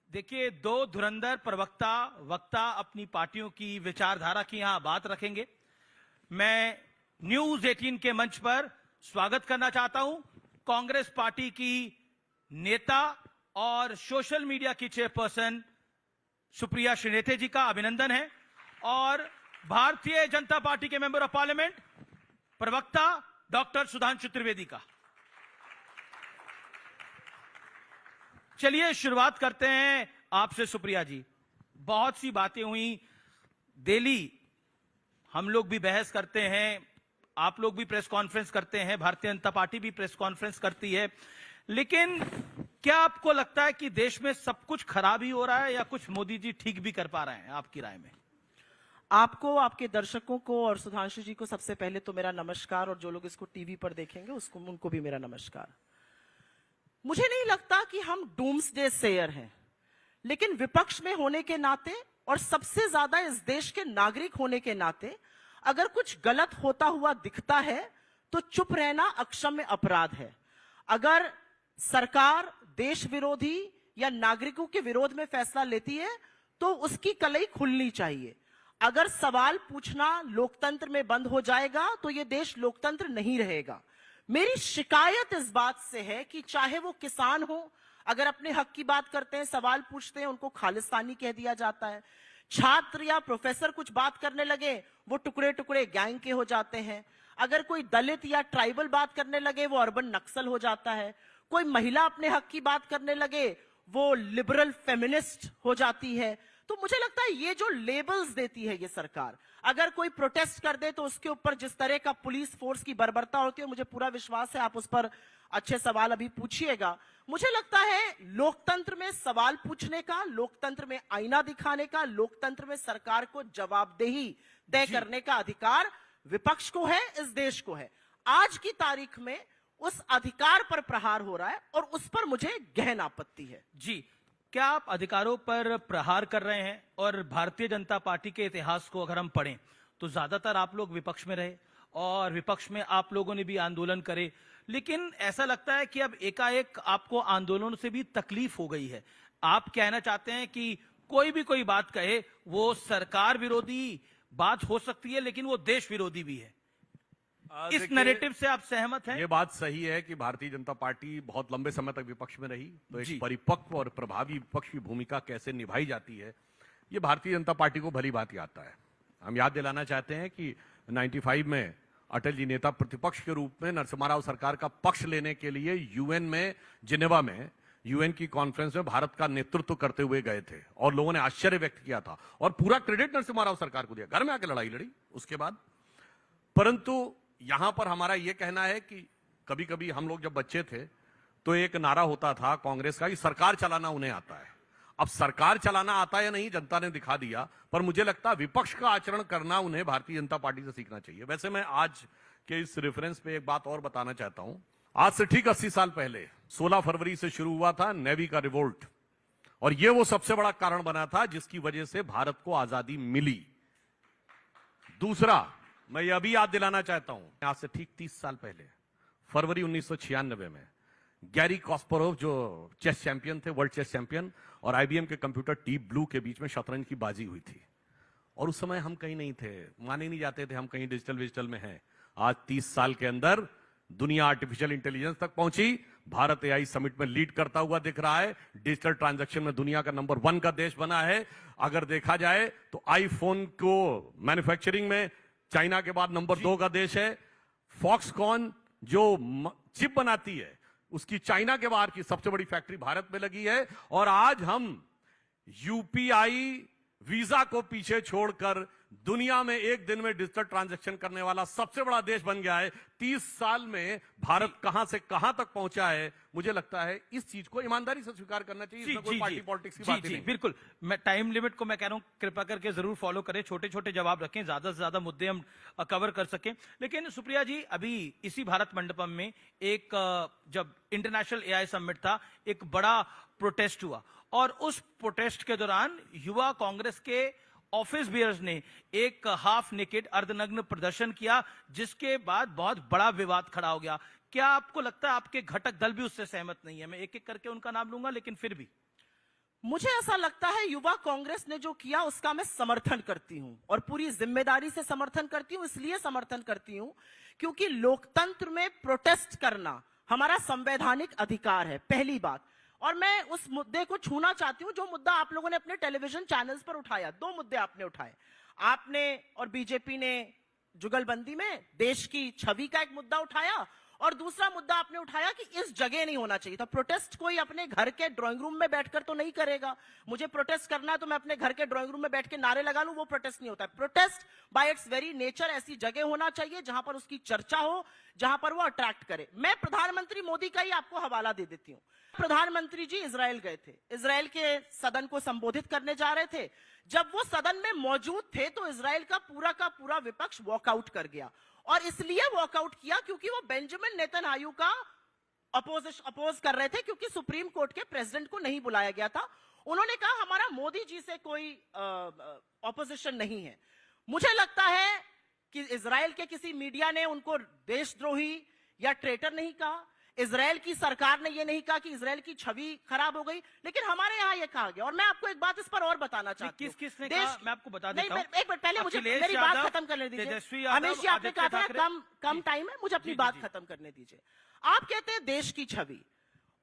देखिए, दो धुरंधर प्रवक्ता वक्ता अपनी पार्टियों की विचारधारा की यहां बात रखेंगे। मैं न्यूज 18 के मंच पर स्वागत करना चाहता हूं कांग्रेस पार्टी की नेता और सोशल मीडिया की चेयरपर्सन सुप्रिया श्रीनेथे जी का अभिनंदन है, और भारतीय जनता पार्टी के मेंबर ऑफ पार्लियामेंट प्रवक्ता डॉक्टर सुधांशु त्रिवेदी का। चलिए शुरुआत करते हैं आपसे सुप्रिया जी। बहुत सी बातें हुई, डेली हम लोग भी बहस करते हैं, आप लोग भी प्रेस कॉन्फ्रेंस करते हैं, भारतीय जनता पार्टी भी प्रेस कॉन्फ्रेंस करती है, लेकिन क्या आपको लगता है कि देश में सब कुछ खराब ही हो रहा है या कुछ मोदी जी ठीक भी कर पा रहे हैं, आपकी राय में? आपको, आपके दर्शकों को और सुधांशु जी को सबसे पहले तो मेरा नमस्कार, और जो लोग इसको टीवी पर देखेंगे उसको उनको भी मेरा नमस्कार। मुझे नहीं लगता कि हम डूम्सडे सेयर हैं, लेकिन विपक्ष में होने के नाते और सबसे ज्यादा इस देश के नागरिक होने के नाते अगर कुछ गलत होता हुआ दिखता है तो चुप रहना अक्षम्य अपराध है। अगर सरकार देश विरोधी या नागरिकों के विरोध में फैसला लेती है तो उसकी कलई खुलनी चाहिए। अगर सवाल पूछना लोकतंत्र में बंद हो जाएगा तो यह देश लोकतंत्र नहीं रहेगा। मेरी शिकायत इस बात से है कि चाहे वो किसान हो, अगर अपने हक की बात करते हैं, सवाल पूछते हैं, उनको खालिस्तानी कह दिया जाता है। छात्र या प्रोफेसर कुछ बात करने लगे, वो टुकड़े टुकड़े गैंग के हो जाते हैं। अगर कोई दलित या ट्राइबल बात करने लगे, वो अर्बन नक्सल हो जाता है। कोई महिला अपने हक की बात करने लगे, वो लिबरल फेमिनिस्ट हो जाती है। तो मुझे लगता है ये जो लेबल्स देती है ये सरकार, अगर कोई प्रोटेस्ट कर दे तो उसके ऊपर जिस तरह का पुलिस फोर्स की बर्बरता होती है, मुझे पूरा विश्वास है आप उस पर अच्छे सवाल अभी पूछिएगा। मुझे लगता है लोकतंत्र में सवाल पूछने का, लोकतंत्र में आईना दिखाने का, लोकतंत्र में सरकार को जवाबदेही तय करने का अधिकार विपक्ष को है, इस देश को है। आज की तारीख में उस अधिकार पर प्रहार हो रहा है और उस पर मुझे गहन आपत्ति है। जी, क्या आप अधिकारों पर प्रहार कर रहे हैं? और भारतीय जनता पार्टी के इतिहास को अगर हम पढ़ें तो ज्यादातर आप लोग विपक्ष में रहे और विपक्ष में आप लोगों ने भी आंदोलन करे, लेकिन ऐसा लगता है कि अब एकाएक आपको आंदोलनों से भी तकलीफ हो गई है। आप कहना चाहते हैं कि कोई बात कहे वो सरकार विरोधी बात हो सकती है, लेकिन वो देश विरोधी भी है। इस नैरेटिव से आप सहमत हैं? ये बात सही है कि भारतीय जनता पार्टी बहुत लंबे समय तक विपक्ष में रही, तो एक परिपक्व और प्रभावी विपक्ष की भूमिका कैसे निभाई जाती है ये भारतीय जनता पार्टी को भली भांति आता है। हम याद दिलाना चाहते हैं कि 95 में अटल जी नेता प्रतिपक्ष के रूप में नरसिम्हा राव सरकार का पक्ष लेने के लिए यूएन में, जिनेवा में यूएन की कॉन्फ्रेंस में भारत का नेतृत्व करते हुए गए थे, और लोगों ने आश्चर्य व्यक्त किया था और पूरा क्रेडिट नरसिम्हा राव सरकार को दिया। घर में आके लड़ाई लड़ी उसके बाद। परंतु यहां पर हमारा यह कहना है कि कभी कभी हम लोग जब बच्चे थे तो एक नारा होता था कांग्रेस का कि सरकार चलाना उन्हें आता है। अब सरकार चलाना आता है या नहीं जनता ने दिखा दिया, पर मुझे लगता है विपक्ष का आचरण करना उन्हें भारतीय जनता पार्टी से सीखना चाहिए। वैसे मैं आज के इस रेफरेंस पे एक बात और बताना चाहता हूं। आज से ठीक 80 साल पहले 16 फरवरी से शुरू हुआ था नेवी का रिवोल्ट, और यह वो सबसे बड़ा कारण बना था जिसकी वजह से भारत को आजादी मिली। दूसरा, मैं ये अभी याद दिलाना चाहता हूं, आज से ठीक 30 साल पहले फरवरी 1996 में गैरी कास्परोव जो चेस चैंपियन थे, वर्ल्ड चेस चैंपियन, और आईबीएम के कंप्यूटर डीप ब्लू के बीच में शतरंज की बाजी हुई थी। और उस समय हम कहीं नहीं थे, माने नहीं जाते थे हम कहीं डिजिटल में हैं। आज 30 साल के अंदर दुनिया आर्टिफिशियल इंटेलिजेंस तक पहुंची। भारत एआई समिट में लीड करता हुआ दिख रहा है। डिजिटल ट्रांजैक्शन में दुनिया का नंबर 1 का देश बना है। अगर देखा जाए तो आईफोन को मैन्युफैक्चरिंग में चाइना के बाद नंबर 2 का देश है। फॉक्सकॉन जो चिप बनाती है उसकी चाइना के बाहर की सबसे बड़ी फैक्ट्री भारत में लगी है। और आज हम यूपीआई वीजा को पीछे छोड़कर दुनिया में एक दिन में डिजिटल ट्रांजैक्शन करने वाला सबसे बड़ा देश बन गया है। 30 साल में भारत कहां से कहां तक पहुंचा है, मुझे लगता है इस चीज को ईमानदारी से स्वीकार करना चाहिए। इसमें कोई पार्टी पॉलिटिक्स की बात नहीं। बिल्कुल, मैं टाइम लिमिट को मैं कह रहा हूं कृपा करके जरूर फॉलो करें, छोटे छोटे जवाब रखें, ज्यादा से ज्यादा मुद्दे हम कवर कर सकें। लेकिन सुप्रिया जी, अभी इसी भारत मंडपम में एक जब इंटरनेशनल एआई समिट था, एक बड़ा प्रोटेस्ट हुआ, और उस प्रोटेस्ट के दौरान युवा कांग्रेस के ऑफिस बियर्स ने एक हाफ नेकेड अर्धनग्न प्रदर्शन किया, जिसके बाद बहुत बड़ा विवाद खड़ा हो गया। क्या आपको लगता है आपके घटक दल भी उससे सहमत नहीं है? मैं एक एक करके उनका नाम लूंगा, लेकिन फिर भी मुझे ऐसा लगता है युवा कांग्रेस ने जो किया उसका मैं समर्थन करती हूं और पूरी जिम्मेदारी से समर्थन करती हूं। इसलिए समर्थन करती हूं क्योंकि लोकतंत्र में प्रोटेस्ट करना हमारा संवैधानिक अधिकार है, पहली बात। और मैं उस मुद्दे को छूना चाहती हूं जो मुद्दा आप लोगों ने अपने टेलीविजन चैनल्स पर उठाया। दो मुद्दे आपने उठाए, आपने और बीजेपी ने जुगलबंदी में देश की छवि का एक मुद्दा उठाया और दूसरा मुद्दा आपने उठाया कि इस जगह नहीं होना चाहिए था। प्रोटेस्ट कोई अपने घर के ड्राइंग रूम में बैठकर तो नहीं करेगा। मुझे प्रोटेस्ट करना है तो मैं अपने घर के ड्राइंग रूम में बैठ के नारे लगा लूं, वो प्रोटेस्ट नहीं होता है। Protest bye it's very nature ऐसी जगह होना चाहिए जहां पर उसकी चर्चा हो, जहां पर वो अट्रैक्ट करे। मैं प्रधानमंत्री मोदी का ही आपको हवाला दे देती हूं। प्रधानमंत्री जी इजराइल गए थे, इजराइल के सदन को संबोधित करने जा रहे थे। जब वो सदन में मौजूद थे तो इजराइल का पूरा विपक्ष वॉकआउट कर गया। और इसलिए वॉकआउट किया क्योंकि वो बेंजामिन नेतन्याहू का अपोज कर रहे थे, क्योंकि सुप्रीम कोर्ट के प्रेसिडेंट को नहीं बुलाया गया था। उन्होंने कहा हमारा मोदी जी से कोई ऑपोजिशन नहीं है। मुझे लगता है कि इजराइल के किसी मीडिया ने उनको देशद्रोही या ट्रेटर नहीं कहा, इजराइल की सरकार ने यह नहीं कहा कि इजराइल की छवि खराब हो गई, लेकिन हमारे यहां यह कहा गया। और मैं आपको एक बात इस पर और बताना चाहती हूं। किसने कहा? मैं आपको बता देता हूं। एक मिनट पहले मुझे मेरी बात खत्म करने दीजिए। हमेश जी आपने कहा था कम टाइम है, मुझे अपनी बात खत्म करने दीजिए। आप कहते हैं देश की छवि,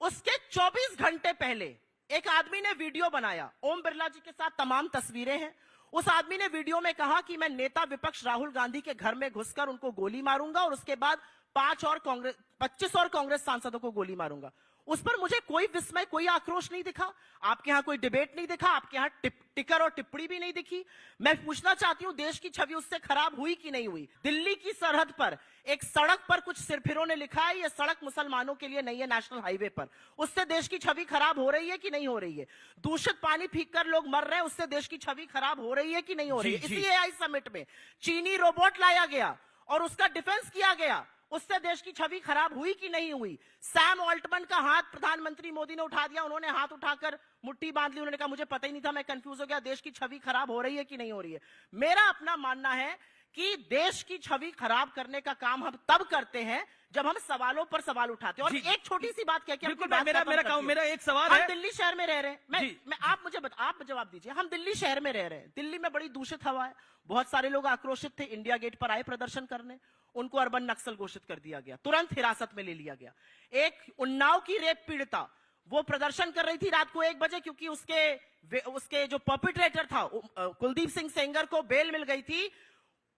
उसके 24 घंटे पहले एक आदमी ने वीडियो बनाया, ओम बिरला जी के साथ तमाम तस्वीरें हैं। उस आदमी ने वीडियो में कहा कि मैं नेता विपक्ष राहुल गांधी के घर में घुसकर उनको गोली मारूंगा और उसके बाद 25 और कांग्रेस सांसदों को गोली मारूंगा। उस पर मुझे कोई विस्मय, कोई आक्रोश नहीं दिखा। आपके यहां कोई डिबेट नहीं दिखा, आपके यहां टिकर और टिप्पणी भी नहीं दिखी। मैं पूछना चाहती हूं देश की छवि उससे खराब हुई कि नहीं हुई? दिल्ली की सरहद पर एक सड़क पर कुछ सिरफिरों ने लिखा है ये सड़क मुसलमानों के लिए नहीं है, नेशनल हाईवे पर। उससे देश की छवि खराब हो रही है कि नहीं हो रही है? दूषित पानी पीकर कर लोग मर रहे हैं, उससे देश की छवि खराब हो रही है कि नहीं हो रही है? इसी AI समिट में चीनी रोबोट लाया गया और उसका डिफेंस किया गया, उससे देश की छवि खराब हुई कि नहीं हुई? सैम ऑल्टमन का हाथ प्रधानमंत्री मोदी ने उठा दिया, उन्होंने हाथ उठाकर मुट्ठी बांध ली, उन्होंने कहा मुझे पता ही नहीं था, मैं कंफ्यूज हो गया, देश की छवि खराब हो रही है कि नहीं हो रही है? मेरा अपना मानना है कि देश की छवि खराब करने का काम हम तब करते हैं जब हम सवालों पर सवाल उठाते हैं। और एक छोटी सी बात क्या मेरा एक सवाल है। हम दिल्ली शहर में रह रहे हैं, आप जवाब दीजिए। हम दिल्ली शहर में रह रहे हैं, दिल्ली में बड़ी दूषित हवा है, बहुत सारे लोग आक्रोशित थे, इंडिया गेट पर आए प्रदर्शन करने, उनको अर्बन नक्सल घोषित कर दिया गया, तुरंत हिरासत में ले लिया गया। एक उन्नाव की रेप पीड़िता, वो प्रदर्शन कर रही थी रात को 1 बजे, क्योंकि उसके जो परपिट्रेटर था कुलदीप सिंह सेंगर को बेल मिल गई थी,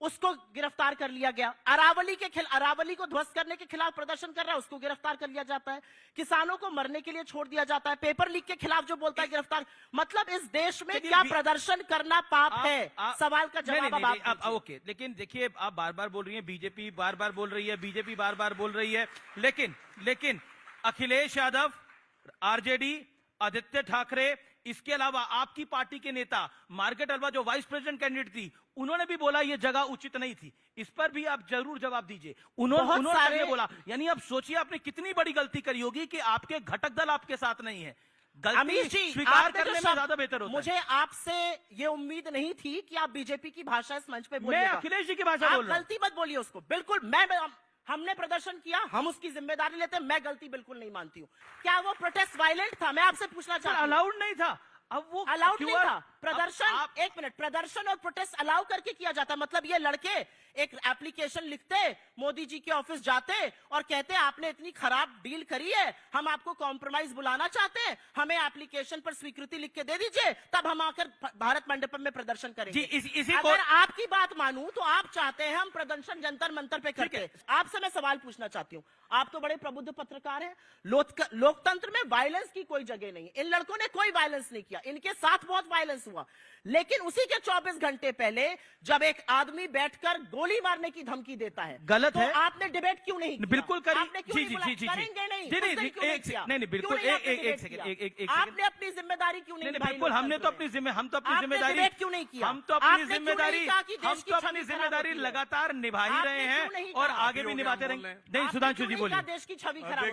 उसको गिरफ्तार कर लिया गया। अरावली को ध्वस्त करने के खिलाफ प्रदर्शन कर रहा है, उसको गिरफ्तार कर लिया जाता है। किसानों को मरने के लिए छोड़ दिया जाता है, पेपर लीक के खिलाफ जो बोलता है गिरफ्तार। मतलब इस देश में क्या प्रदर्शन करना पाप है? सवाल का जवाब आप ओके, लेकिन देखिए आप बार बार बोल रही हैं, बीजेपी बार बार बोल रही है, बीजेपी बार बार बोल रही है, लेकिन अखिलेश यादव, आरजेडी, आदित्य ठाकरे, इसके अलावा आपकी पार्टी के नेता मार्केट अल्वा जो वाइस प्रेसिडेंट कैंडिडेट थी, उन्होंने भी बोला ये जगह उचित नहीं थी। इस पर भी आप जरूर जवाब दीजिए। उन्होंने बोला, यानी आप सोचिए आपने कितनी बड़ी गलती करी होगी कि आपके घटक दल आपके साथ नहीं है। गलती स्वीकार करने में ज्यादा बेहतर होता है। मुझे आपसे ये उम्मीद नहीं थी कि आप बीजेपी की भाषा इस मंच पे बोलिएगा। मैं अखिलेश जी की भाषा बोल रहा हूं। गलती मत बोलिए उसको, बिल्कुल। हमने प्रदर्शन किया, हम उसकी जिम्मेदारी लेते हैं, मैं गलती बिल्कुल नहीं मानती हूं। क्या वो प्रोटेस्ट वायलेंट था? मैं आपसे पूछना चाहता हूं। अलाउड नहीं था। अब वो अलाउड नहीं था प्रदर्शन। एक मिनट, प्रदर्शन और प्रोटेस्ट अलाउ करके किया जाता, मतलब ये लड़के एक एप्लीकेशन लिखते, मोदी जी के ऑफिस जाते और कहते आपने इतनी खराब डील करी है, हम आपको कॉम्प्रोमाइज बुलाना चाहते हैं, हमें एप्लीकेशन पर स्वीकृति लिख के दे दीजिए, तब हम आकर भारत मंडपम में प्रदर्शन करेंगे। अगर आपकी बात मानूं तो आप चाहते हैं हम प्रदर्शन जंतर मंतर पे करते। आपसे मैं सवाल पूछना चाहती हूँ, आप तो बड़े प्रबुद्ध पत्रकार हैं, लोकतंत्र में वायलेंस की कोई जगह नहीं। इन लड़कों ने कोई वायलेंस नहीं किया, इनके साथ बहुत वायलेंस हुआ, लेकिन उसी के 24 घंटे पहले जब एक आदमी बैठकर गोली मारने की धमकी देता है, गलत तो है। आपने डिबेट क्यों नहीं किया? बिल्कुल करें। आपने क्यों नहीं बोला? करेंगे नहीं, बिल्कुल आपने अपनी जिम्मेदारी क्यों नहीं निभाई? बिल्कुल, हम तो अपनी जिम्मेदारी क्यों नहीं किया? हम तो अपनी जिम्मेदारी लगातार निभा ही रहे हैं और आगे भी निभाते रहेंगे। नहीं, सुधांशु जी बोलिए। देश की छवि खराब,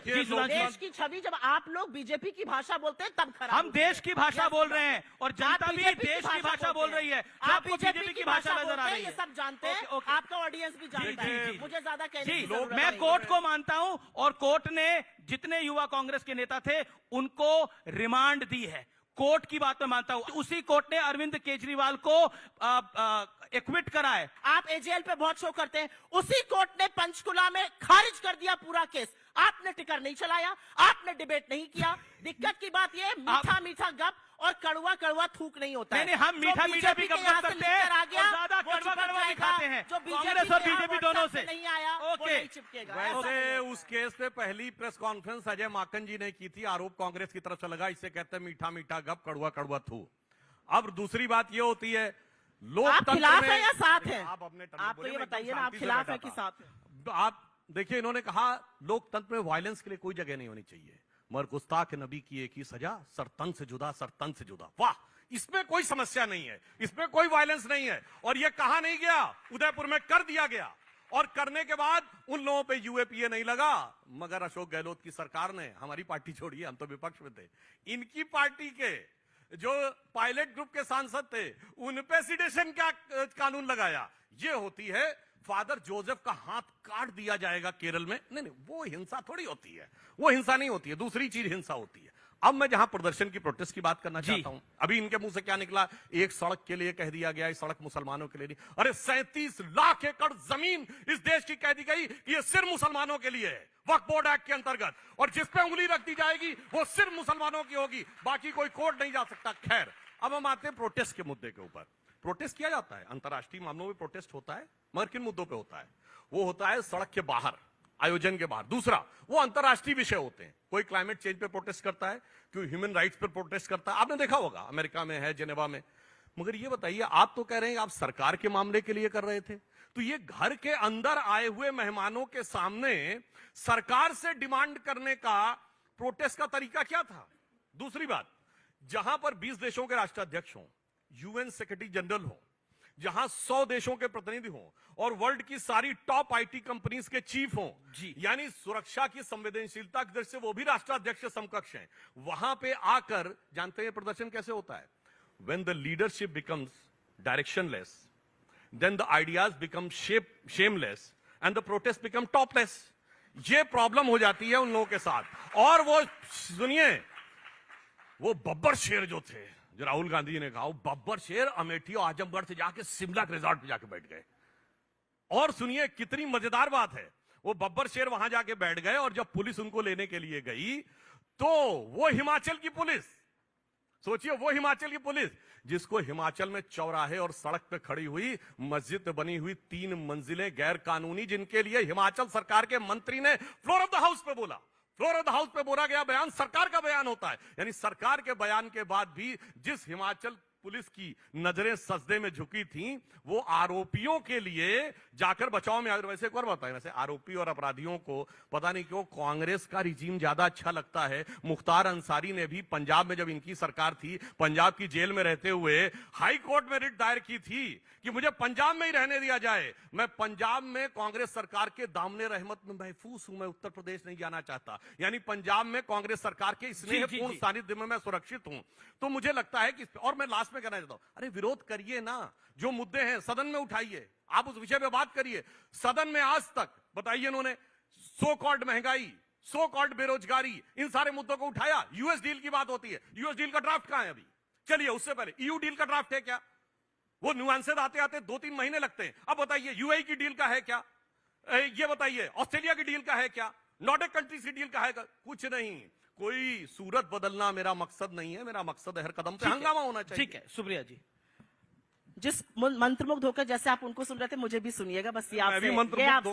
देश की छवि जब आप लोग बीजेपी की भाषा बोलते हैं तब खराब। हम देश की भाषा बोल रहे हैं और जनता भी देश की भाषा बोल रही है। आप बीजेपी की भाषा नजर आ रही है, ये सब जानते हैं, आपका ऑडियंस भी जानता है, मुझे ज्यादा कहने की जरूरत नहीं। मैं कोर्ट को मानता हूं और कोर्ट ने जितने युवा कांग्रेस के नेता थे उनको रिमांड दी है। कोर्ट की बात मैं मानता हूं, उसी कोर्ट ने अरविंद केजरीवाल को एक्विट करा है। आप एजेएल पे बहुत शो करते हैं, उसी कोर्ट ने पंचकुला में खारिज कर दिया पूरा केस। आपने टिकर नहीं चलाया, आपने डिबेट नहीं किया। दिक्कत की बात यह मीठा मीठा गप और कड़वा कड़वा थूक नहीं होता है। नहीं, हम मीठा मीठा भी गप कर सकते हैं और ज्यादा कड़वा कड़वा भी खाते हैं। जो कांग्रेस और बीजेपी दोनों से नहीं आया वो नहीं चिपकेगा। वैसे उस केस पे पहली प्रेस कॉन्फ्रेंस अजय माकन जी ने की थी, आरोप कांग्रेस की तरफ से लगा, इसे कहते हैं मीठा मीठा गप कड़वा कड़वा थू। अब दूसरी बात ये होती है, आप खिलाफ है या साथ है? आप अपने आप तो ये बताइए ना, आप खिलाफ है कि साथ है? आप देखिए, इन्होंने कहा लोकतंत्र में वायलेंस के लिए कोई जगह नहीं होनी चाहिए, मगर गुस्ताख नबी की एक ही सजा, सरतन से जुदा, सरतन से जुदा। वाह, इसमें कोई समस्या नहीं है, इसमें कोई वायलेंस नहीं है। और यह कहा नहीं गया, उदयपुर में कर दिया गया। और करने के बाद उन लोगों पे यूएपीए नहीं लगा, मगर अशोक गहलोत की सरकार ने, हमारी पार्टी छोड़िए, हम तो विपक्ष में थे, इनकी पार्टी के जो पायलट ग्रुप के सांसद थे उन पे सिडेशन का कानून लगाया। ये होती है फादर जोसेफ का हाथ काट दिया जाएगा केरल में। नहीं, वो हिंसा थोड़ी होती है, वो हिंसा नहीं होती है, दूसरी चीज हिंसा होती है। अब मैं जहां प्रदर्शन की प्रोटेस्ट की बात करना चाहता हूं, अभी इनके मुंह से क्या निकला, एक सड़क के लिए कह दिया गया, सड़क मुसलमानों के लिए नहीं। अरे 37 लाख एकड़ जमीन इस देश की कह दी गई कि ये सिर्फ मुसलमानों के लिए है, वक्फ बोर्ड एक्ट के अंतर्गत, और जिस पे उंगली रख दी जाएगी वो सिर्फ मुसलमानों की होगी, बाकी कोई कोर्ट नहीं जा सकता। खैर, अब हम आते हैं प्रोटेस्ट के मुद्दे के ऊपर। प्रोटेस्ट किया जाता है, अंतर्राष्ट्रीय मामलों में प्रोटेस्ट होता है, मगर किन मुद्दों पे होता है? वो होता है सड़क के बाहर, आयोजन के बाहर। दूसरा, वो अंतर्राष्ट्रीय विषय होते हैं। कोई क्लाइमेट चेंज पे प्रोटेस्ट करता है, कोई ह्यूमन राइट्स पे प्रोटेस्ट करता है, आपने देखा होगा, अमेरिका में है, जेनेवा में। मगर ये बताइए, आप तो कह रहे हैं आप सरकार के मामले के लिए कर रहे थे, तो ये घर के अंदर आए हुए मेहमानों के सामने सरकार से डिमांड करने का प्रोटेस्ट का तरीका क्या था? दूसरी बात, जहां पर 20 देशों के राष्ट्राध्यक्ष हों, यूएन सेक्रेटरी जनरल हो, जहां 100 देशों के प्रतिनिधि हों और वर्ल्ड की सारी टॉप आईटी कंपनीज के चीफ हों, यानी सुरक्षा की संवेदनशीलता की दृष्टि से वो भी राष्ट्राध्यक्ष के समकक्ष हैं, वहां पे आकर जानते हैं प्रदर्शन कैसे होता है? When the leadership becomes directionless, then the ideas become shameless and the protest become topless. ये प्रॉब्लम हो जाती है उन लोगों के साथ। और वो सुनिए, वो बब्बर शेर जो थे, जो राहुल गांधी जी ने कहा, वो बब्बर शेर अमेठी और आजमगढ़ से जाके शिमला के रिजॉर्ट पे जाके बैठ गए। और सुनिए कितनी मजेदार बात है, वो बब्बर शेर वहां जाके बैठ गए और जब पुलिस उनको लेने के लिए गई तो वो हिमाचल की पुलिस, सोचिए वो हिमाचल की पुलिस जिसको हिमाचल में चौराहे और सड़क पे खड़ी हुई मस्जिद पे बनी हुई 3 मंजिलें गैर कानूनी, जिनके लिए हिमाचल सरकार के मंत्री ने फ्लोर ऑफ द हाउस पे बोला, फ्लोर ऑफ द हाउस पे बोला गया बयान सरकार का बयान होता है। यानी सरकार के बयान के बाद भी जिस हिमाचल पुलिस की नजरें सजदे में झुकी थीं, वो आरोपियों के लिए जाकर बचाव में। अगर वैसे एक और बताएं, वैसे आरोपी और अपराधियों को पता नहीं क्यों कांग्रेस का रिजीम ज्यादा अच्छा लगता है। मुख्तार अंसारी ने भी पंजाब में जब इनकी सरकार थी, पंजाब की जेल में रहते हुए हाई कोर्ट में रिट दायर की थी कि मुझे पंजाब में ही रहने दिया जाए, मैं पंजाब में कांग्रेस सरकार के दामने रहमत में महफूज हूं, मैं उत्तर प्रदेश नहीं जाना चाहता। यानी पंजाब में कांग्रेस सरकार के स्नेहपूर्ण सानिध्य में मैं सुरक्षित हूं। तो मुझे लगता है कि, और मैं लास्ट में कहना चाहता हूं, अरे विरोध करिए ना, जो मुद्दे हैं सदन में उठाइए, आप उस विषय पे बात करिए। सदन में आज तक बताइए इन्होंने सो कॉल्ड महंगाई, सो कॉल्ड बेरोजगारी, इन सारे मुद्दों को उठाया। यूएस डील की बात होती है, यूएस डील का ड्राफ्ट कहां है अभी? चलिए उससे पहले ईयू डील का ड्राफ्ट है क्या? वो नुआंसेस आते आते 2-3 महीने लगते हैं। अब बताइए यूएई की डील का है क्या? ये बताइए ऑस्ट्रेलिया की डील का है क्या? नॉर्डिक कंट्रीज की डील का है? कुछ नहीं। कोई सूरत बदलना मेरा मकसद नहीं है, मेरा मकसद है हर कदम पे हंगामा होना चाहिए। ठीक है, सुप्रिया जी। जिस मंत्रमुग्ध होकर जैसे आप उनको सुन रहे थे, मुझे भी सुनिएगा, बस ये आपसे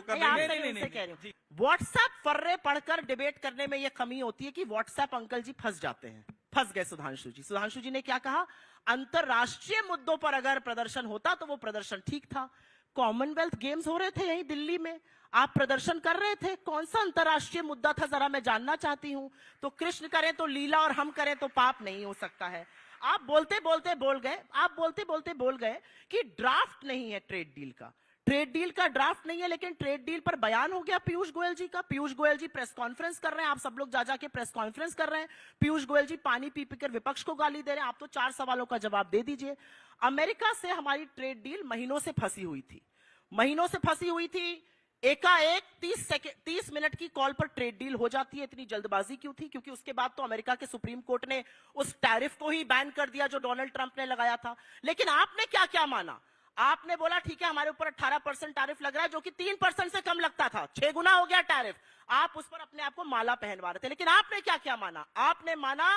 कह रही हूँ। व्हाट्सएप फर्रे पढ़कर डिबेट करने में ये कमी होती है कि व्हाट्सएप अंकल जी फंस जाते हैं। फंस गए सुधांशु जी। सुधांशु जी ने क्या कहा? अंतरराष्ट्रीय मुद्दों पर अगर प्रदर्शन होता तो वो प्रदर्शन ठीक था। कॉमनवेल्थ गेम्स हो रहे थे यहीं दिल्ली में, आप प्रदर्शन कर रहे थे, कौन सा अंतरराष्ट्रीय मुद्दा था जरा मैं जानना चाहती हूं। तो कृष्ण करें तो लीला और हम करें तो पाप नहीं हो सकता है। आप बोलते बोलते बोल गए कि ड्राफ्ट नहीं है ट्रेड डील का। ट्रेड डील का ड्राफ्ट नहीं है, लेकिन ट्रेड डील पर बयान हो गया पीयूष गोयल जी का। पीयूष गोयल जी प्रेस कॉन्फ्रेंस कर रहे हैं, आप सब लोग जा जाके प्रेस कॉन्फ्रेंस कर रहे हैं। पीयूष गोयल जी पानी पी पीकर विपक्ष को गाली दे रहे हैं। आप तो 4 सवालों का जवाब दे दीजिए। अमेरिका से हमारी ट्रेड डील महीनों से फंसी हुई थी, एकाएक 30 मिनट की कॉल पर ट्रेड डील हो जाती है। इतनी जल्दबाजी क्यों थी? क्योंकि उसके बाद तो अमेरिका के सुप्रीम कोर्ट ने उस टैरिफ को ही बैन कर दिया जो डोनाल्ड ट्रंप ने लगाया था। लेकिन आपने क्या क्या माना? आपने बोला ठीक है हमारे ऊपर 18% टैरिफ लग रहा है, जो कि 3% से कम लगता था, 6 गुना हो गया टैरिफ। आप उस पर अपने आप को माला पहनवा रहे थे। लेकिन आपने क्या क्या माना? आपने माना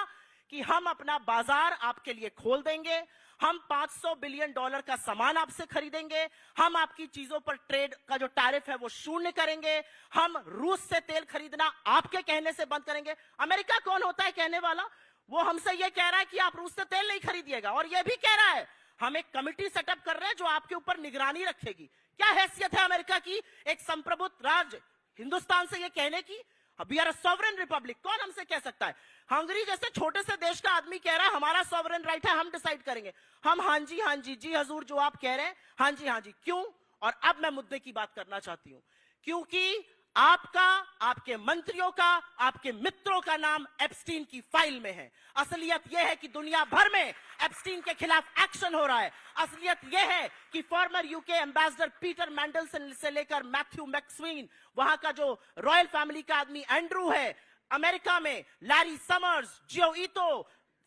कि हम अपना बाजार आपके लिए खोल देंगे, हम $500 बिलियन का सामान आपसे खरीदेंगे, हम आपकी चीजों पर ट्रेड का जो टैरिफ है वो शून्य करेंगे, हम रूस से तेल खरीदना आपके कहने से बंद करेंगे। अमेरिका कौन होता है कहने वाला? वो हमसे ये कह रहा है कि आप रूस से तेल नहीं खरीदिएगा, और ये भी कह रहा है हम एक कमिटी सेटअप कर रहे हैं जो आपके ऊपर निगरानी रखेगी। क्या हैसियत है अमेरिका की एक संप्रभुत्व राज्य हिंदुस्तान से ये कहने की? We are a sovereign republic. कौन हमसे कह सकता है? हंगरी जैसे छोटे से देश का आदमी कह रहा है हमारा सॉवरेन राइट है, हम डिसाइड करेंगे। हम हाँ जी जी हजूर जो आप कह रहे हैं, हाँ जी क्यों? और अब मैं मुद्दे की बात करना चाहती हूं, क्योंकि आपका, आपके मंत्रियों का, आपके मित्रों का नाम एप्स्टीन की फाइल में है। असलियत यह है कि दुनिया भर में एप्स्टीन के खिलाफ एक्शन हो रहा है। असलियत यह है कि फॉर्मर यूके एम्बेसडर पीटर मैंडलसन से लेकर मैथ्यू मैक्सवीन, वहां का जो रॉयल फैमिली का आदमी एंड्रू है, अमेरिका में लैरी समर्स, जियो ईतो,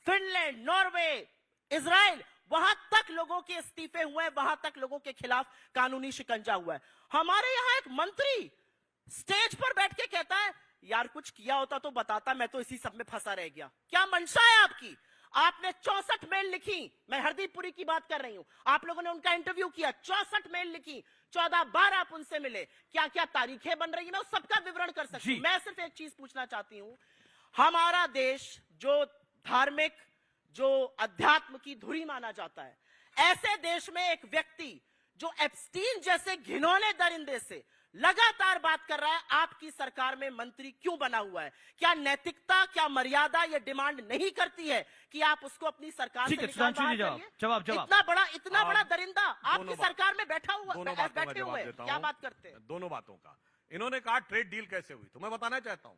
फिनलैंड, नॉर्वे, इजराइल, वहां तक लोगों के इस्तीफे हुए हैं, वहां तक लोगों के खिलाफ कानूनी शिकंजा हुआ है। हमारे यहां एक मंत्री स्टेज पर बैठ के कहता है यार कुछ किया होता तो बताता, मैं तो इसी सब में फंसा रह गया। क्या मंशा है आपकी? आपने 64 मेल लिखी, मैं हरदीप पुरी की बात कर रही हूं, आप लोगों ने उनका इंटरव्यू किया, 64 मेल लिखी, 14 बार आप उनसे मिले, क्या क्या तारीखें बन रही है, मैं उस सबका विवरण कर सकती हूं। मैं सिर्फ एक चीज पूछना चाहती हूं, हमारा देश जो धार्मिक, जो अध्यात्म की धुरी माना जाता है, ऐसे देश में एक व्यक्ति जो एप्स्टीन जैसे घिनौने दरिंदे से लगातार बात कर रहा है, आपकी सरकार में मंत्री क्यों बना हुआ है? क्या नैतिकता, क्या मर्यादा ये डिमांड नहीं करती है कि आप उसको अपनी सरकार से निकाल बाहर करिए? जवाब इतना बड़ा दरिंदा आपकी सरकार में बैठा हुआ, बैठे हुए, क्या बात करते हैं? दोनों बातों का इन्होंने कहा ट्रेड डील कैसे हुई, तो मैं बताना चाहता हूं।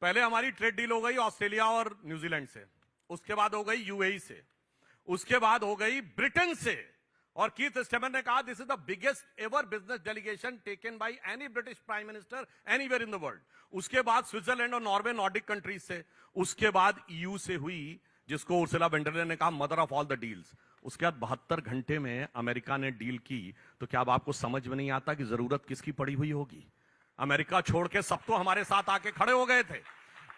पहले हमारी ट्रेड डील हो गई ऑस्ट्रेलिया और न्यूजीलैंड से, उसके बाद हो गई यूएई से, उसके बाद हो गई ब्रिटेन से, और कीथ स्टेमर ने कहा this is the biggest ever business delegation taken by any British prime minister anywhere in the world. उसके बाद स्विट्जरलैंड और नॉर्वे नॉर्डिक कंट्रीज से, उसके बाद ईयू से हुई, जिसको उर्सुला वॉन डर लेyen ने कहा mother of all the deals. उसके बाद 72 घंटे में अमेरिका ने डील की। तो क्या अब आपको समझ में नहीं आता कि जरूरत किसकी पड़ी हुई होगी? अमेरिका छोड़ के सब तो हमारे साथ आके खड़े हो गए थे।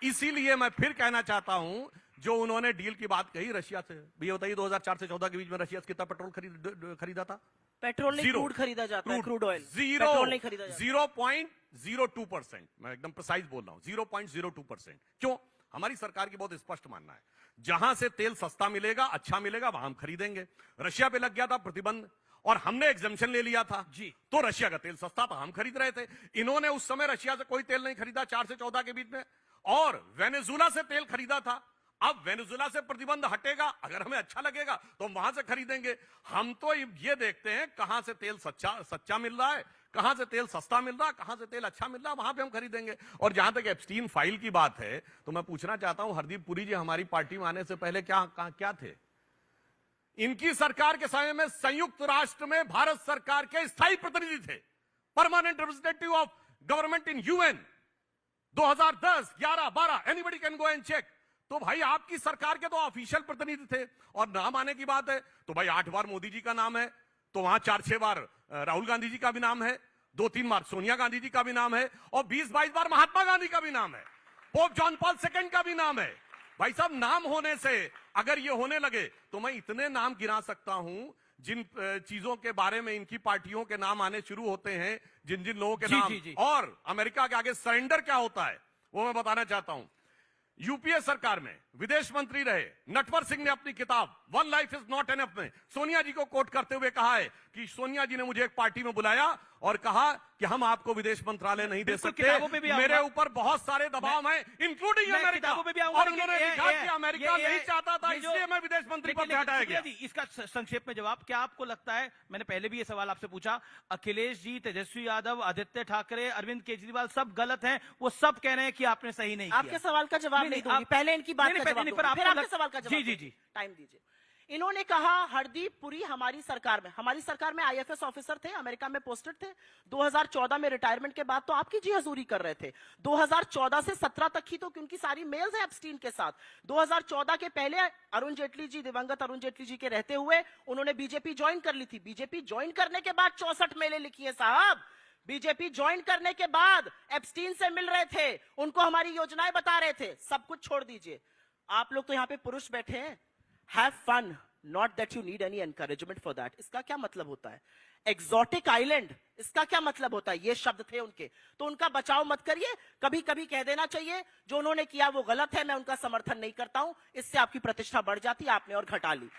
इसीलिए मैं फिर कहना चाहता हूं, जो उन्होंने डील की बात कही रशिया से, भैया बताइए 2004 से 14 के बीच में रशिया से कितना पेट्रोल खरीदा था? पेट्रोल नहीं, क्रूड खरीदा जाता है, क्रूड ऑयल, जीरो, पेट्रोल नहीं खरीदा जाता। 0.02%, मैं एकदम प्रिसाइज बोल रहा हूं, 0.02%। क्यों? हमारी सरकार की बहुत स्पष्ट मानना है, जहां से तेल सस्ता मिलेगा, अच्छा मिलेगा, वहां हम खरीदेंगे। रशिया पे लग गया था प्रतिबंध और हमने एग्जम्पशन ले लिया था जी, तो रशिया का तेल सस्ता था, हम खरीद रहे थे। इन्होंने उस समय रशिया से कोई तेल नहीं खरीदा 4 से 14 के बीच में, और वेनेजुला से तेल खरीदा था। अब वेनेजुला से प्रतिबंध हटेगा, अगर हमें अच्छा लगेगा तो हम वहां से खरीदेंगे। हम तो ये देखते हैं कहां से तेल सच्चा मिल रहा है, कहां से तेल सस्ता मिल रहा है, कहां से तेल अच्छा मिल रहा है, वहां पे हम खरीदेंगे। और जहां तक एप्स्टीन फाइल की बात है, तो मैं पूछना चाहता हूं, हरदीप पुरी जी हमारी पार्टी में आने से पहले क्या थे? इनकी सरकार के समय में संयुक्त राष्ट्र में भारत सरकार के स्थायी प्रतिनिधि थे, permanent representative of government in UN. 2010, 11, 12, anybody can go and check. तो भाई आपकी सरकार के तो ऑफिशियल प्रतिनिधि थे। और नाम आने की बात है तो भाई 8 बार मोदी जी का नाम है, तो वहां 4-6 बार राहुल गांधी जी का भी नाम है, 2-3 बार सोनिया गांधी जी का भी नाम है, और 20-22 बार महात्मा गांधी का भी नाम है, पोप जॉन पॉल II का भी नाम है। भाई साहब, नाम होने से अगर ये होने लगे तो मैं इतने नाम गिना सकता हूं जिन चीजों के बारे में इनकी पार्टियों के नाम आने शुरू होते हैं, जिन जिन लोगों के नाम। और अमेरिका के आगे सरेंडर क्या होता है वो मैं बताना चाहता हूं। यूपीए सरकार में विदेश मंत्री रहे नटवर सिंह ने अपनी किताब one life is not enough में सोनिया जी को कोट करते हुए कहा है कि सोनिया जी ने मुझे एक पार्टी में बुलाया और कहा कि हम आपको विदेश मंत्रालय नहीं दे सकते, मेरे ऊपर बहुत सारे दबाव हैं इंक्लूडिंग अमेरिका, और उन्होंने लिखा कि अमेरिका नहीं चाहता था, इसलिए मैं विदेश मंत्री पद से हटाया गया। इसका संक्षेप में जवाब, क्या आपको लगता है, मैंने पहले भी ये सवाल आपसे पूछा, अखिलेश जी, तेजस्वी यादव, आदित्य ठाकरे, अरविंद केजरीवाल सब गलत हैं, वो सब कह रहे हैं कि आपने सही नहीं किया? आपके सवाल का जवाब नहीं दूंगी, पहले इनकी बात का जवाब दूंगी, फिर आपके सवाल का जवाब। जी, टाइम दीजिए। इन्होंने कहा हरदीप पुरी हमारी सरकार में आईएफएस ऑफिसर थे, अमेरिका में पोस्टेड थे। 2014 में रिटायरमेंट के बाद तो आपकी जी हजूरी कर रहे थे। 2014 से 17 तक ही तो उनकी सारी मेल्स है एप्स्टीन के साथ। 2014 के पहले अरुण जेटली जी, दिवंगत अरुण जेटली जी के रहते हुए उन्होंने बीजेपी ज्वाइन कर ली थी। बीजेपी ज्वाइन करने के बाद 64 मेले लिखी है साहब। बीजेपी ज्वाइन करने के बाद एप्स्टीन से मिल रहे थे, उनको हमारी योजनाएं बता रहे थे। सब कुछ छोड़ दीजिए, आप लोग तो यहां पे पुरुष बैठे हैं। Have fun, not that you need any encouragement for that. इसका क्या मतलब होता है? Exotic island, इसका क्या मतलब होता है? ये शब्द थे उनके, तो उनका बचाव मत करिए। कभी कभी कह देना चाहिए जो उन्होंने किया वो गलत है, मैं उनका समर्थन नहीं करता हूं। इससे आपकी प्रतिष्ठा बढ़ जाती है, आपने और घटा ली।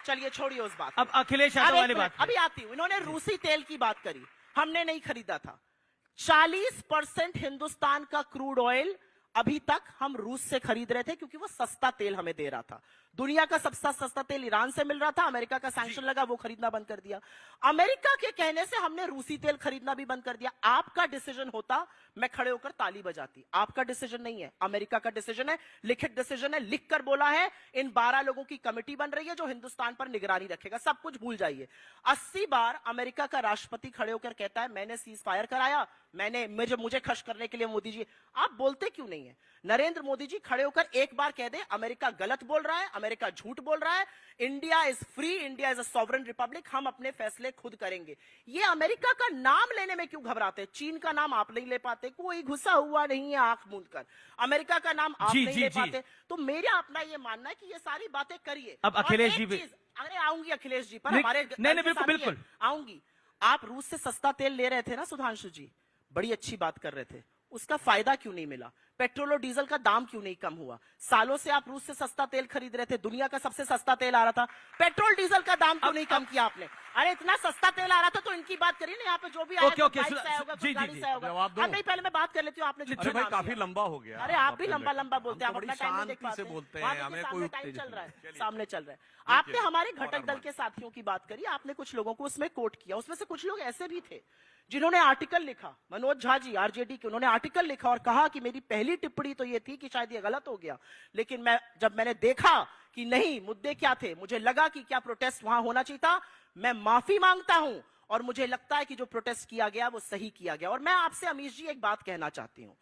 चलिए छोड़िए उस बात। अब अखिलेश यादव वाली बात, अभी आती हूं। इन्होंने रूसी तेल की बात करी, हमने नहीं खरीदा था। 40% हिंदुस्तान का क्रूड ऑयल अभी तक हम रूस से खरीद रहे थे क्योंकि वो सस्ता तेल हमें दे रहा था। दुनिया का सबसे सस्ता तेल ईरान से मिल रहा था, अमेरिका का सैंक्शन लगा, वो खरीदना बंद कर दिया। अमेरिका के कहने से हमने रूसी तेल खरीदना भी बंद कर दिया। आपका डिसीजन होता, मैं खड़े होकर ताली बजाती। आपका डिसीजन नहीं है, अमेरिका का डिसीजन है, लिखित डिसीजन है, लिख कर बोला है। इन 12 लोगों की कमेटी बन रही है जो हिंदुस्तान पर निगरानी रखेगा। सब कुछ भूल जाइए। 80 बार अमेरिका का राष्ट्रपति खड़े होकर कहता है मैंने सीज फायर कराया, मुझे खश करने के लिए मोदी जी। आप बोलते क्यों नहीं है? नरेंद्र मोदी जी खड़े होकर एक बार कह दे अमेरिका गलत बोल रहा है, अमेरिका झूठ बोल रहा है, India is free, India is a sovereign Republic, हम अपने फैसले खुद करेंगे। ये अमेरिका का नाम लेने में क्यों घबराते? चीन का नाम आप नहीं ले पाते, कोई घुसा हुआ नहीं है आंख मूंद कर। अमेरिका का नाम आप नहीं ले पाते। तो मेरा अपना ये मानना है कि ये सारी बातें करिए। अब अखिलेश जी, अरे आऊंगी अखिलेश जी पर, हमारे बिल्कुल आऊंगी। आप रूस से सस्ता तेल ले रहे थे ना सुधांशु जी, बड़ी अच्छी बात कर रहे थे। उसका फायदा क्यों नहीं मिला? पेट्रोल और डीजल का दाम क्यों नहीं कम हुआ? सालों से आप रूस से सस्ता तेल खरीद रहे थे, दुनिया का सबसे सस्ता तेल आ रहा था, पेट्रोल डीजल का दाम क्यों नहीं कम किया आपने? अरे इतना सस्ता तेल आ रहा था तो इनकी बात करिए ना। यहाँ पे जो भी आया ओके, गाड़ी से होगा, कोई गाड़ी से होगा। अब नहीं, पहले मैं बात कर लेती हूँ। आपने अरे भाई काफी लंबा हो गया। अरे आप भी लंबा लंबा बोलते हैं, अपना टाइम नहीं देख पाते। हमें कोई टाइम चल रहा है, सामने चल रहा है। आपने हमारे घटक दल के साथियों की बात करी, आपने कुछ लोगों को उसमें कोट किया। उसमें से कुछ लोग ऐसे भी थे जिन्होंने आर्टिकल लिखा, मनोज झा जी आरजेडी के, उन्होंने आर्टिकल लिखा और कहा कि मेरी पहली टिप्पणी तो ये थी कि शायद ये गलत हो गया, लेकिन जब मैंने देखा कि नहीं मुद्दे क्या थे, मुझे लगा कि क्या प्रोटेस्ट वहां होना चाहिए था, मैं माफी मांगता हूं और मुझे लगता है कि जो प्रोटेस्ट किया गया वो सही किया गया। और मैं आपसे अमीश जी एक बात कहना चाहती हूं।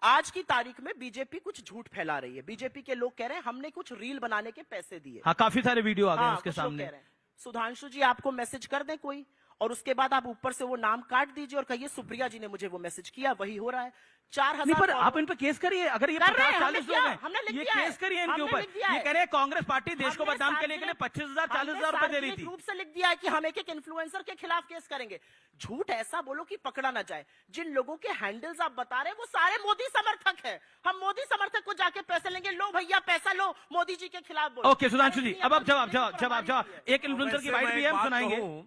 आज की तारीख में बीजेपी कुछ झूठ फैला रही है। बीजेपी के लोग कह रहे हैं हमने कुछ रील बनाने के पैसे दिए। हाँ, काफी सारे वीडियो आ गए उसके कुछ लोग सामने। कह रहे हैं। सुधांशु जी आपको मैसेज कर दें कोई, और उसके बाद आप ऊपर से वो नाम काट दीजिए और कहिए सुप्रिया जी ने मुझे वो मैसेज किया, वही हो रहा है। 4000 पर आप इन पर केस करिए। अगर ये 50-40 लोग हैं, ये केस करिए इनके ऊपर। ये कह रहे हैं कांग्रेस पार्टी देश को बदनाम करने के लिए 25,000-40,000 रुपए दे रही थी। रूप से लिख दिया है कि हम एक इन्फ्लुएंसर के खिलाफ केस करेंगे। झूठ ऐसा बोलो कि पकड़ा ना जाए। जिन लोगों के हैंडल्स आप बता रहे हैं वो सारे मोदी समर्थक है। हम मोदी समर्थक को जाके पैसे लेंगे, लो भैया पैसा लो, मोदी जी के खिलाफ बोलो। ओके सुधांशु जी, अब आप जवाब एक इन्फ्लुएंसर की बाइट भी है, हम सुनाएंगे।